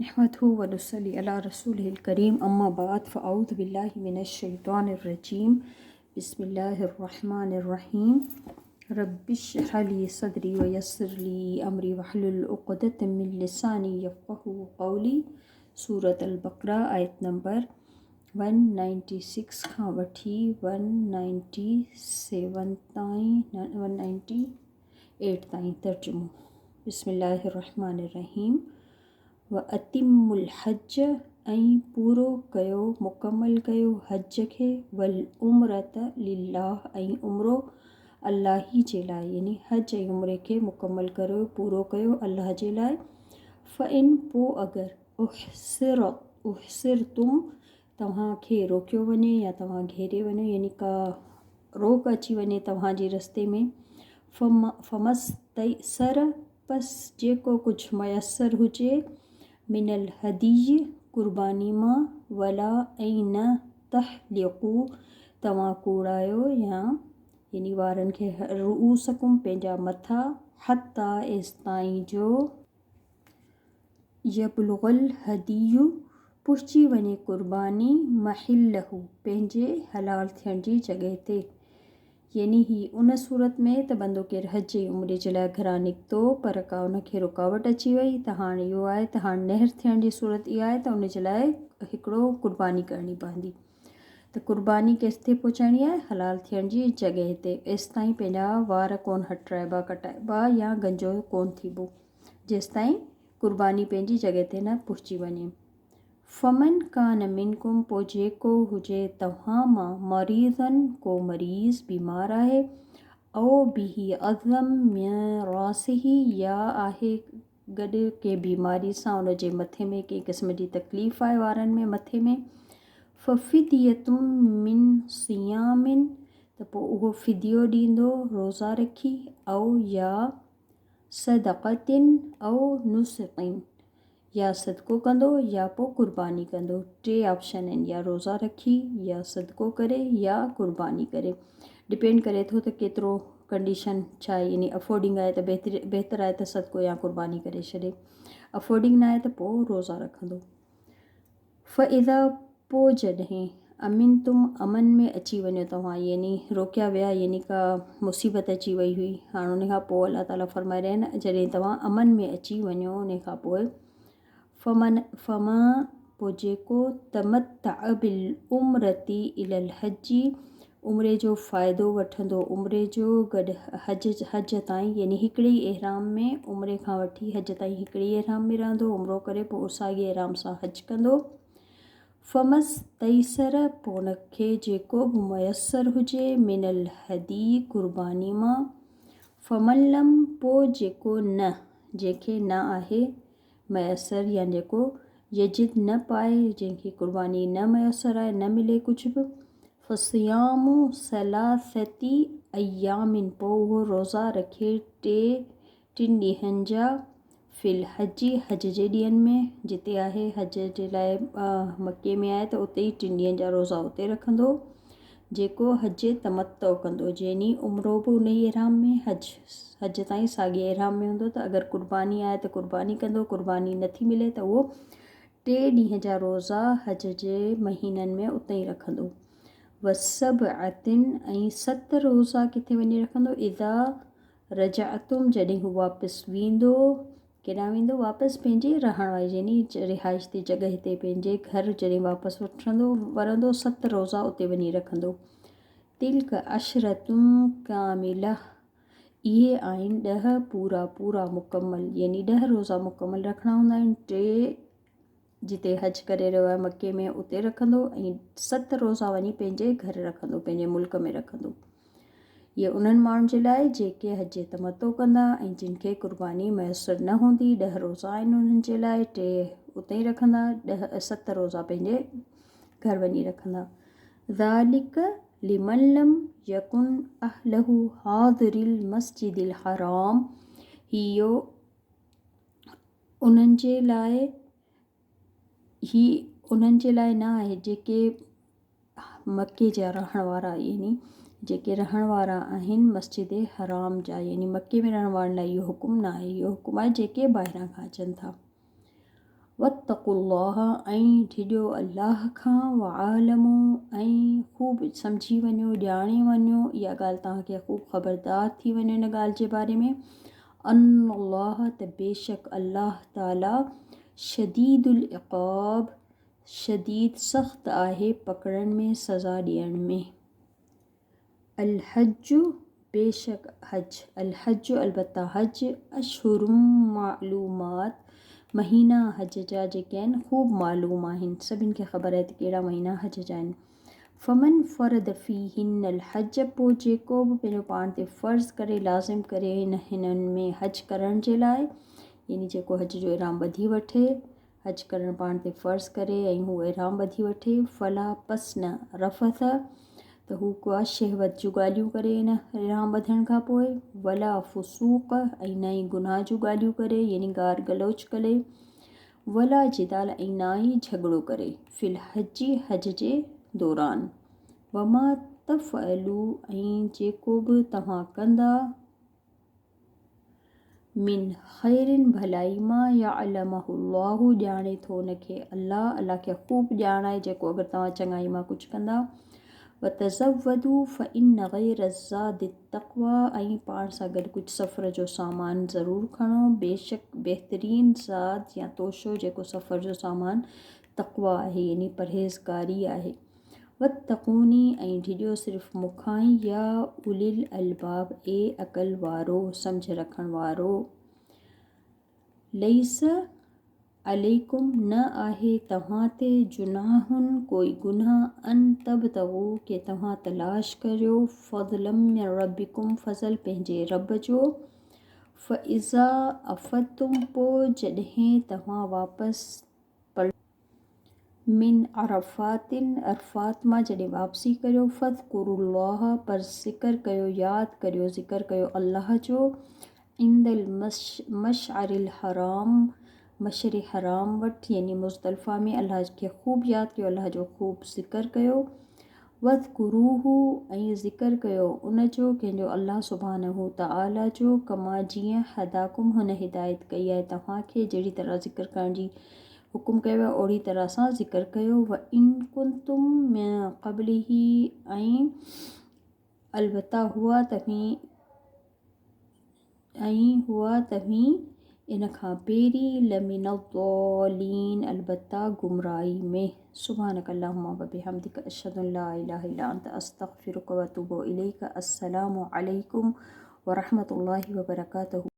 नहमदहु व नुसल्ली अला रसूलिहिल करीम अम्मा बाद फ़अऊज़ु बिल्लाहि मिनश शैतानिर रजीम बिस्मिल्लाहिर रहमानिर रहीम रब्बिश्रह ली सदरी व यस्सिर ली अमरी वहलुल उक़दतम मिन लिसानी यफ़क़हू क़ौली। सूरत अल बक़रा आयत नंबर 196 खां वठी 197 ताईं 198 ताईं तर्जुमो। बिस्मिल्लाहिर रहमानिर रहीम। व अतिमुल हज ऐं पूरो कयो मुकमल कयो हज खे वल उम्रत लिल्लाह ऐं उम्रो अल्लाह जे लाइ, यानी हज ऐं उम्रे खे मुकमल कयो पूरो कयो अल्लाह जे लाइ। फ़इन पोइ अगरि उहसिर तुम तव्हांखे रोकियो वञे या तव्हां घेरे वञो, यानी का रोक अची वञे तव्हांजे रस्ते में। फमस तैसर पस जेको कुझु मयसर हुजे मिनल हदीय कुर्बानी मां, वला ऐं न तहलिक़ू तव्हां कूड़ायो या यानी वारनि खे रूसकुम पंहिंजा मथा हता एसिताईं जो यबलुगल हदीयु पहुची वञे कुर्बानी महिलहू पंहिंजे हलाल थियण जी जॻह ते। यानी ही उन सूरत में त बंदो केरु हज ऐं उम्रे जे लाइ घरां निकितो पर का उनखे रुकावट अची वई त हाणे इहो आहे त हाणे नहर थियण जी सूरत इहा आहे त उन जे लाइ हिकिड़ो कुर्बानी करणी पवंदी। त कुर्बानी केसिताईं पहुचाइणी आहे? हलाल थियण जी जॻह ते। एसिताईं पंहिंजा वार कोन हटाइबा कटाइबा या गंजो कोन थीबो जेसिताईं कुर्बानी पंहिंजी जॻह ते न पहुची वञे। फमन कान मिनकुम पोइ जेको हुजे तव्हां मां मरीज़न को मरीज़ बीमार आहे, औ बिही अज़म रासिही या आहे गॾु कंहिं बीमारी सां उन जे मथे में कंहिं क़िस्म जी तकलीफ़ आहे वारनि में मथे में। फ़िदियतुम मिन सियामिन त पोइ उहो फिदियो ॾींदो रोज़ा रखी, औ या सदक़तिन औ नुस्किन या सदको कंदो या पोइ कुर्बानी कंदो। टे ऑप्शन आहिनि, या रोज़ा रखी या सदको करे या कुर्बानी करे। डिपेंड करे थो त केतिरो कंडीशन छा आहे, यानी अफोर्डिंग आहे त बहितर आहे त सदको या कुर्बानी करे छॾे, अफोर्डिंग न आहे त पोइ रोज़ा रखंदो। फ़इज़ा पोइ जॾहिं अमिन तुम अमन में अची वञो तव्हां, यानी रोकिया विया यानी का मुसीबत अची वई हुई, हाणे उन खां पोइ अल्लाह ताला फरमाए रहिया आहिनि जॾहिं तव्हां अमन में अची वञो उन खां पोइ फमा पोइ जेको तमत्तअ बिल उम्रती इलल हजी उम्रे जो फ़ाइदो वठंदो उम्रे जो गॾु हज ताईं, यानी हिकिड़े ई एहराम में उम्रे खां वठी हज ताईं हिकिड़े ई एहराम में रहंदो, उम्रो करे पोइ साॻिए एहराम सां हज कंदो। फमस तैसर पोइ उनखे जेको बि मयसर हुजे मिनल हदी कुर्बानी मां। फमल्लम पोइ जेको न जंहिंखे न आहे मयसर या जेको यजिद न पाए, जंहिंखे कुर्बानी न मयसर आहे, न मिले कुझु बि, फ़सियामु सलासती अयामिन पोइ उहो रोज़ा रखे टिनि ॾींहंनि जा फिल हज हज जे ॾींहंनि में, जिते आहे हज जे लाइ मके में आहे त उते ई 3 ॾींहंनि जा रोज़ा उते रखंदो। जेको हज तमत्तो कंदो, जंहिं उम्रो बि उन ई एहराम में हज ताईं साॻिए एहराम में हूंदो, त अगरि कुर्बानी आहे त कुर्बानी कंदो, कुर्बानी नथी मिले त उहो 3 ॾींहं जा रोज़ा हज जे महीननि में उते ई रखंदो। वसबअतिन ऐं 7 रोज़ा किथे वञी रखंदो, इज़ा रजअतुम जॾहिं हू वापसि वेंदो, केॾांहुं वेंदो? वापसि पंहिंजे रहण वारी यानी रिहाइश ते जॻह ते पंहिंजे घर जॾहिं वापसि वरंदो 7 रोज़ा उते वञी रखंदो। तिल्क अशरतुम कामिला इहे आहिनि 10 पूरा मुकमल, यानी 10 रोज़ा मुकमल रखणा हूंदा आहिनि। 3 जिते हज करे रहियो आहे मके में उते रखंदो ऐं 7 रोज़ा वञी पंहिंजे घर रखंदो, पंहिंजे मुल्क में रखंदो। इहे उन्हनि माण्हुनि जे लाइ जेके हज तमतो कंदा ऐं जिन खे कुर्बानी मयसर न हूंदी। 10 रोज़ा आहिनि उन्हनि जे लाइ, 3 उते ई रखंदा, 7 रोज़ा पंहिंजे घर वञी रखंदा। ज़ालिक लिमन लम यकुन अहलहु हादिरिल मस्जिदिल हराम, इहो उन्हनि जे लाइ न आहे जेके मके जा रहण वारा, यानी जेके रहण वारा आहिनि मस्जिद हराम जा, यानी मके में रहण वारनि लाइ इहो हुकुम न आहे, इहो हुकुम आहे जेके ॿाहिरां खां अचनि था। वत्तक़ुल्लाह ऐं ढिॼो अल्लाह खां वआलमू ऐं ख़ूब सम्झी वञो ॼाणे वञो इहा ॻाल्हि तव्हांखे ख़ूब ख़बरदार थी वञे इन ॻाल्हि जे बारे में अल्लाह त बेशक अल्लाह ताला शदीदुल इक़ाब शदीद सख़्त आहे पकड़ण में सज़ा ॾियण में। अल हज बेशक हज अल हज अलबत्ता हज अशहुरुम मालूमात महीना हज जा जेके आहिनि ख़ूब मालूम आहिनि सभिनि खे ख़बर आहे त कहिड़ा महीना हज जा आहिनि। फ़मन फ़रद फ़ीहिन अल हज पोइ जेको बि पंहिंजो पाण ते फ़र्ज़ु करे लाज़िम करे हिननि में हज करण जे लाइ यानी जेको हज जो इहराम ॿधी वठे हज करणु पाण ते फ़र्ज़ु करे ऐं हू इहराम ॿधी वठे फला पस न रफ़थ त हू को शहवत जूं ॻाल्हियूं करे हिन इहराम ॿधण खां पोइ वला फुसूक ऐं न ई गुनाह जूं ॻाल्हियूं करे यानी गार गलोच करे वला जिदाल ऐं ना ई झगड़ो करे फ़िल हज हज जे दौरान वमा तफ़अलू ऐं जेको बि तव्हां कंदा मिन ख़ैरिन भलाई मां यअलमहुल्लाहु ॼाणे थो उनखे अल्लाह खे ख़ूब ॼाण आहे जेको अगरि तव्हां चङाई मां कुझु कंदा वतज़व्वदू फ़इन ग़ैर ज़ादि तक़वा ऐं पाण सां गॾु कुझु सफ़र जो सामान ज़रूरु खणो बेशक बहितरीन ज़ात या तोशो जेको सफ़र जो सामान तक़वा आहे यानी परहेज़गारी आहे। वत्तक़ूनी ऐं ढिॼो सिर्फ़ु मूंखां ई या उलिल अलबाब ए अक़ल वारो सम्झ रखण वारो लईस अलैकुम न आहे तव्हां ते जुनाहुन कोई गुनाह अन तबतगू के तव्हां तलाश करियो फ़ज़लम मिन रब्बिकुम फ़ज़ल पंहिंजे रब जो फ़इज़ा अफ़तुम पोइ जॾहिं तव्हां वापसि मिन अरफ़ातिन अरफ़ात मां जॾहिं वापसी करियो फ़ज़कुरुल्लाह पर ज़िक्र कयो यादि करियो ज़िक्र कयो अल्लाह जो इंदल मशअरिल हराम मशर हराम वटि यानी मुज़दलिफ़ा में अल्लाह खे ख़ूब यादि कयो अल्लाह जो ख़ूब ज़िक्र कयो वज़कुरूहु ऐं ज़िक्र कयो उनजो कंहिंजो अल्लाह सुब्हानहू तआला जो कमा जीअं हदाकुम हुन हिदायत कई आहे तव्हांखे जहिड़ी तरह ज़िक्र करण जी हुकुम कयो आहे ओड़ी तरह सां ज़िक्र कयो व इन कुंतुम मिन क़ब्लिही ऐं अलबत्ता हुआ तव्हीं इन खां पहिरीं लमिनद्दॉलीन अलबत्ता गुमराही में। सुब्हानक अल्लाहुम्मा व बिहम्दिक अशहदु अन ला इलाहा इल्ला अंत अस्तग़फिरुक व अतूबु इलैक। अस्सलामु अलैकुम व रहमतुल्लाहि व बरकातहू।